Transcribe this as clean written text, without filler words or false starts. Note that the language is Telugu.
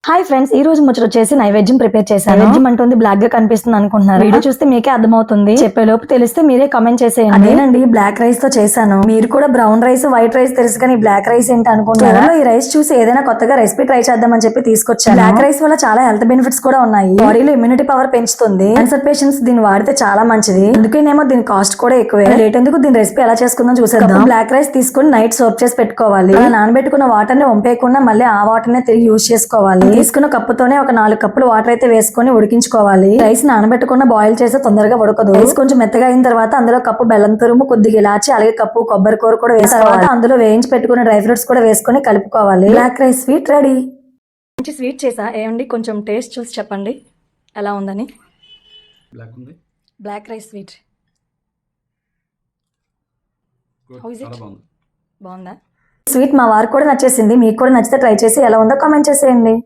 హాయ్ ఫ్రెండ్స్, ఈ రోజు ముచ్చట వచ్చేసి నైవేద్యం ప్రిపేర్ చేశాను. నైవేద్యం అంటుంది బ్లాక్ గా కనిపిస్తుంది అనుకుంటున్నారు. వీడియో చూస్తే మీకే అర్థమవుతుంది. చెప్పేలోపు తెలిస్తే మీరే కమెంట్ చేసేయండి. అదేనండి, బ్లాక్ రైస్ తో చేశాను. మీరు కూడా బ్రౌన్ రైస్, వైట్ రైస్ తెలుసు కానీ బ్లాక్ రైస్ ఏంటి అనుకుంటున్నారా? ఈ రైస్ చూసి ఏదైనా కొత్తగా రెసిపీ ట్రై చేద్దామని చెప్పి తీసుకొచ్చాను. బ్లాక్ రైస్ వల్ల చాలా హెల్త్ బెనిఫిట్స్ కూడా ఉన్నాయి. బాడీలో ఇమ్యూనిటీ పవర్ పెంచుతుంది. క్యాన్సర్ పేషెంట్స్ దీన్ని వాడితే చాలా మంచిది. అందుకేనేమో దీని కాస్ట్ కూడా ఎక్కువే. రేట్ ఎందుకు, దీని రెసిపీ ఎలా చేసుకుందాం చూసేద్దాం. బ్లాక్ రైస్ తీసుకుని నైట్ సోప్ చేసి పెట్టుకోవాలి. నానబెట్టుకున్న వాటర్ ని వంపేయకుండా మళ్ళీ ఆ వాటర్ నే తిరిగి యూజ్ చేసుకోవాలి. తీసుకున్న కప్పుతోనే ఒక 4 కప్పులు వాటర్ అయితే వేసుకొని ఉడికించుకోవాలి. రైస్ నానబెట్టకుండా బాయిల్ చేస్తే తొందరగా ఉడకదు. రైస్ కొంచెం మెత్తగా అయిన తర్వాత అందులో కప్పు బెల్లం తురుము, కొద్దిగా ఇలాచి, అలాగే కప్పు కొబ్బరి కూర కూడా వేసిన తర్వాత అందులో వేయించి పెట్టుకున్న డ్రై ఫ్రూట్స్ కూడా వేసుకొని కలుపుకోవాలి. Black rice sweet ready. మంచి స్వీట్ చేసా, ఏమండి కొంచెం టేస్ట్ చూసి చెప్పండి ఎలా ఉందని. బ్లాక్ రైస్ స్వీట్ బాగుందా? స్వీట్ మా వారికి కూడా నచ్చేసింది. మీకు కూడా నచ్చితే ట్రై చేసి ఎలా ఉందో కామెంట్ చేసేయండి.